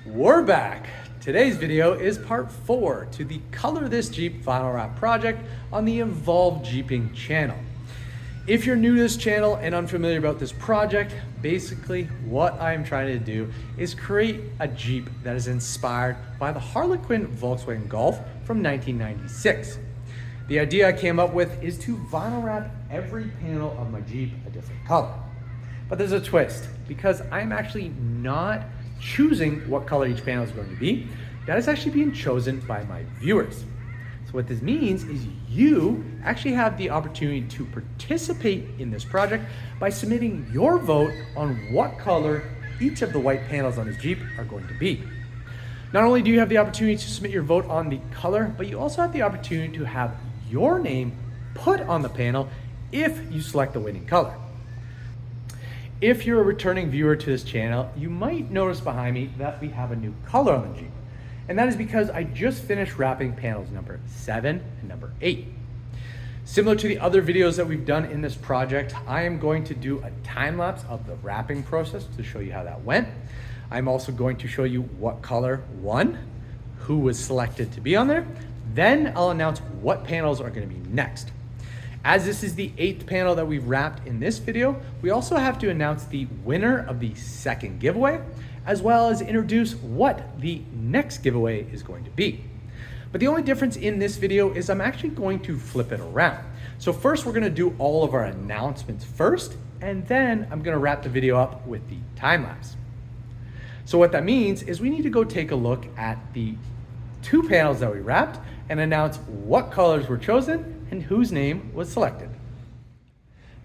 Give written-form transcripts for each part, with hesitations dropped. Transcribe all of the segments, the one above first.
We're back. Today's video is part 4 to the Color This Jeep vinyl wrap project on the EvolvedJeepin channel. If you're new to this channel and unfamiliar about this project, basically what I'm trying to do is create a Jeep that is inspired by the Harlequin Volkswagen Golf from 1996. The idea I came up with is to vinyl wrap every panel of my Jeep a different color. But there's a twist, because I'm actually not choosing what color each panel is going to be. That is actually being chosen by my viewers. So what this means is you actually have the opportunity to participate in this project by submitting your vote on what color each of the white panels on this Jeep are going to be. Not only do you have the opportunity to submit your vote on the color, but you also have the opportunity to have your name put on the panel if you select the winning color. If you're a returning viewer to this channel, you might notice behind me that we have a new color on the Jeep. And that is because I just finished wrapping panels number 7 and number 8. Similar to the other videos that we've done in this project, I am going to do a time lapse of the wrapping process to show you how that went. I'm also going to show you what color won, who was selected to be on there. Then I'll announce what panels are going to be next. As this is the 8th panel that we've wrapped in this video, we also have to announce the winner of the second giveaway, as well as introduce what the next giveaway is going to be. But the only difference in this video is I'm actually going to flip it around. So first we're going to do all of our announcements first, and then I'm going to wrap the video up with the time lapse. So what that means is we need to go take a look at the 2 panels that we wrapped and announce what colors were chosen and whose name was selected.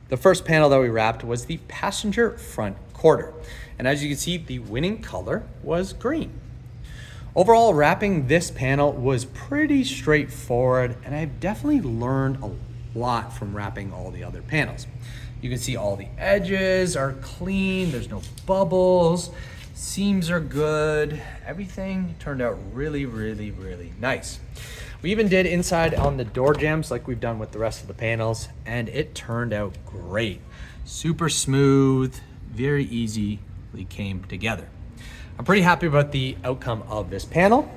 The first panel that we wrapped was the passenger front quarter. And as you can see, the winning color was green. Overall, wrapping this panel was pretty straightforward, and I've definitely learned a lot from wrapping all the other panels. You can see all the edges are clean, there's no bubbles, seams are good. Everything turned out really, really, really nice. We even did inside on the door jambs like we've done with the rest of the panels, and it turned out great. Super smooth, very easily came together. I'm pretty happy about the outcome of this panel.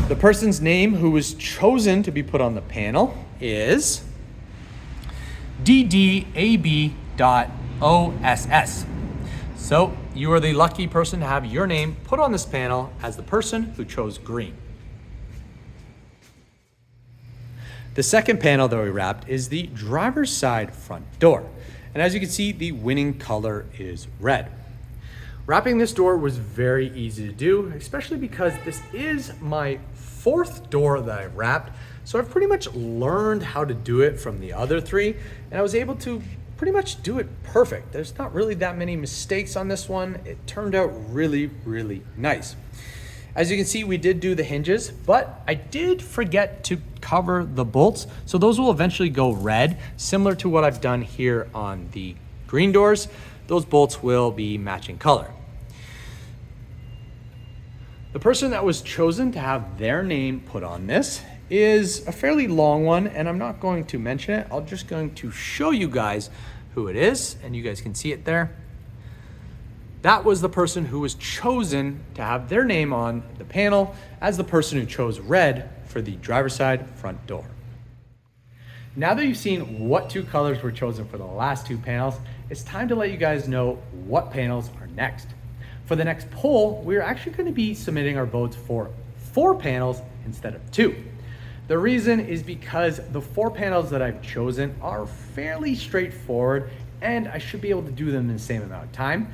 The person's name who was chosen to be put on the panel is DDAB.OSS. So you are the lucky person to have your name put on this panel as the person who chose green. The second panel that we wrapped is the driver's side front door. And as you can see, the winning color is red. Wrapping this door was very easy to do, especially because this is my 4th door that I've wrapped. So I've pretty much learned how to do it from the other 3, and I was able to pretty much do it perfect. There's not really that many mistakes on this one. It turned out really, really nice. As you can see, we did do the hinges, but I did forget to cover the bolts. So those will eventually go red, similar to what I've done here on the green doors. Those bolts will be matching color. The person that was chosen to have their name put on this is a fairly long one, and I'm not going to mention it. I'm just going to show you guys who it is, and you guys can see it there. That was the person who was chosen to have their name on the panel as the person who chose red for the driver's side front door. Now that you've seen what 2 colors were chosen for the last 2 panels, it's time to let you guys know what panels are next. For the next poll, we're actually going to be submitting our votes for 4 panels instead of 2. The reason is because the 4 panels that I've chosen are fairly straightforward, and I should be able to do them in the same amount of time,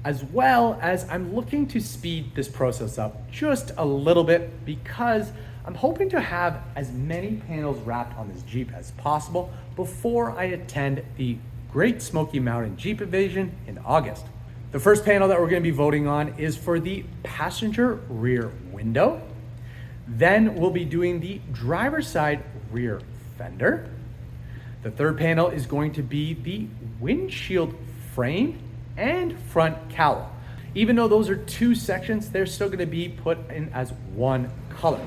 as well as I'm looking to speed this process up just a little bit because I'm hoping to have as many panels wrapped on this Jeep as possible before I attend the Great Smoky Mountain Jeep Invasion in August. The first panel that we're going to be voting on is for the passenger rear window. Then we'll be doing the driver's side rear fender. The third panel is going to be the windshield frame and front cowl. Even though those are 2 sections, they're still going to be put in as 1 color.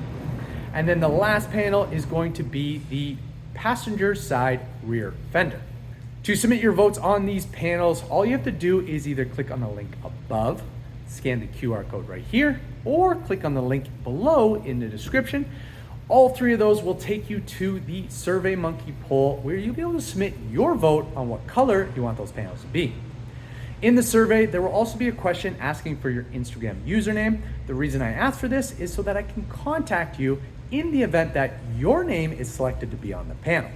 And then the last panel is going to be the passenger side rear fender. To submit your votes on these panels, all you have to do is either click on the link above, scan the QR code right here, or click on the link below in the description. All three of those will take you to the SurveyMonkey poll, where you'll be able to submit your vote on what color you want those panels to be. In the survey, there will also be a question asking for your Instagram username. The reason I ask for this is so that I can contact you in the event that your name is selected to be on the panel.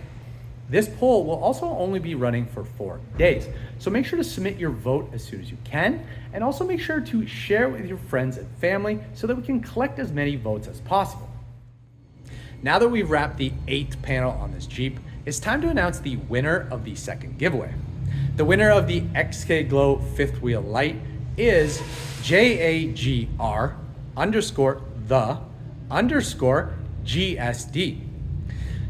This poll will also only be running for 4 days, so make sure to submit your vote as soon as you can, and also make sure to share with your friends and family so that we can collect as many votes as possible. Now that we've wrapped the 8th panel on this Jeep, it's time to announce the winner of the second giveaway. The winner of the XK Glow 5th wheel light is JAGR_the_GSD.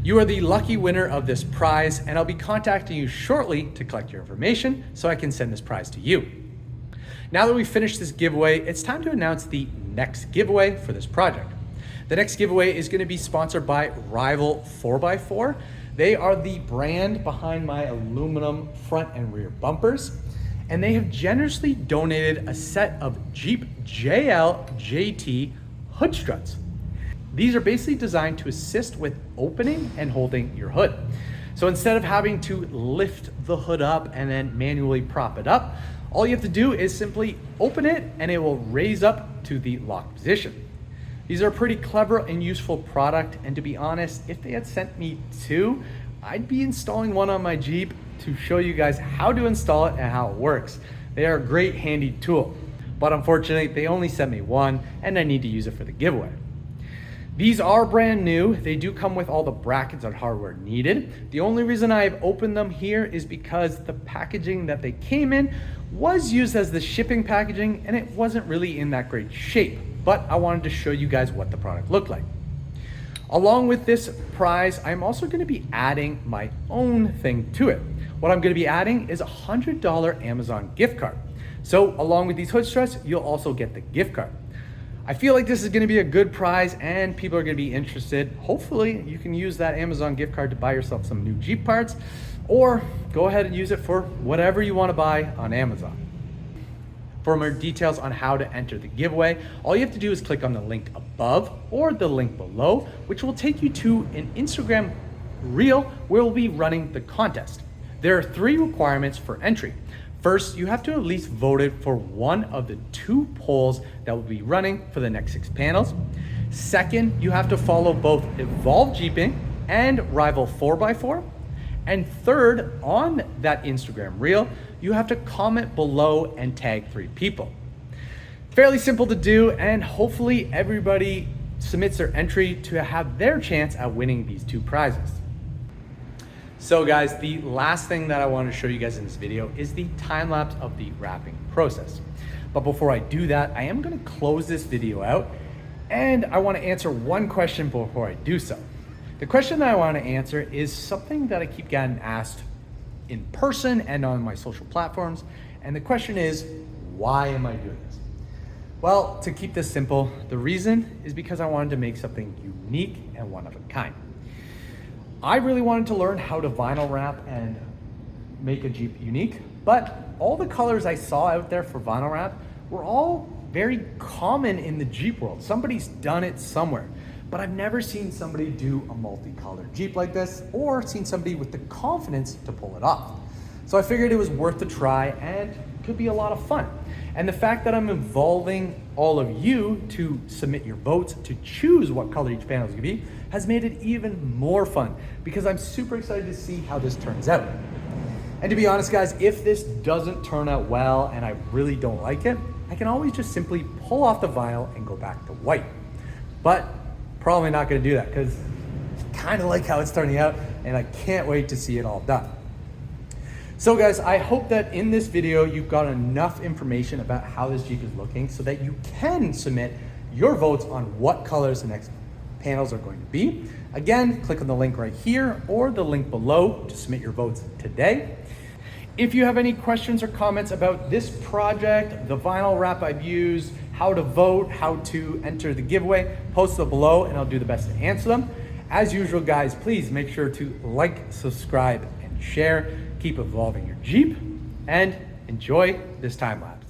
You are the lucky winner of this prize, and I'll be contacting you shortly to collect your information so I can send this prize to you. Now that we've finished this giveaway, it's time to announce the next giveaway for this project. The next giveaway is going to be sponsored by Rival 4x4. They are the brand behind my aluminum front and rear bumpers, and they have generously donated a set of Jeep JL JT hood struts. These are basically designed to assist with opening and holding your hood. So instead of having to lift the hood up and then manually prop it up, all you have to do is simply open it and it will raise up to the lock position. These are a pretty clever and useful product, and to be honest, if they had sent me 2, I'd be installing one on my Jeep to show you guys how to install it and how it works. They are a great handy tool, but unfortunately they only sent me 1 and I need to use it for the giveaway. These are brand new. They do come with all the brackets and hardware needed. The only reason I've opened them here is because the packaging that they came in was used as the shipping packaging, and it wasn't really in that great shape. But I wanted to show you guys what the product looked like. Along with this prize, I'm also going to be adding my own thing to it. What I'm going to be adding is a $100 Amazon gift card. So along with these hood struts, you'll also get the gift card. I feel like this is going to be a good prize and people are going to be interested. Hopefully you can use that Amazon gift card to buy yourself some new Jeep parts, or go ahead and use it for whatever you want to buy on Amazon. For more details on how to enter the giveaway, all you have to do is click on the link above or the link below, which will take you to an Instagram reel where we'll be running the contest. There are 3 requirements for entry. First, you have to at least voted for one of the 2 polls that will be running for the next 6 panels. Second, you have to follow both EvolvedJeepin and Rival 4x4. And third, on that Instagram reel, you have to comment below and tag 3 people. Fairly simple to do, and hopefully everybody submits their entry to have their chance at winning these 2 prizes. So guys, the last thing that I want to show you guys in this video is the time lapse of the wrapping process. But before I do that, I am going to close this video out, and I want to answer one question before I do so. The question that I want to answer is something that I keep getting asked in person and on my social platforms. And the question is, why am I doing this? Well, to keep this simple, the reason is because I wanted to make something unique and one of a kind. I really wanted to learn how to vinyl wrap and make a Jeep unique, but all the colors I saw out there for vinyl wrap were all very common in the Jeep world. Somebody's done it somewhere. But I've never seen somebody do a multicolored Jeep like this, or seen somebody with the confidence to pull it off. So I figured it was worth a try and could be a lot of fun. And the fact that I'm involving all of you to submit your votes to choose what color each panel is gonna be has made it even more fun, because I'm super excited to see how this turns out. And to be honest guys, if this doesn't turn out well and I really don't like it, I can always just simply pull off the vinyl and go back to white. But probably not going to do that, because I kind of like how it's turning out and I can't wait to see it all done. So guys, I hope that in this video you've got enough information about how this Jeep is looking so that you can submit your votes on what colors the next panels are going to be. Again, click on the link right here or the link below to submit your votes today. If you have any questions or comments about this project, the vinyl wrap I've used, how to vote, how to enter the giveaway, post them below and I'll do the best to answer them. As usual guys, please make sure to like, subscribe, and share. Keep evolving your Jeep and enjoy this time lapse.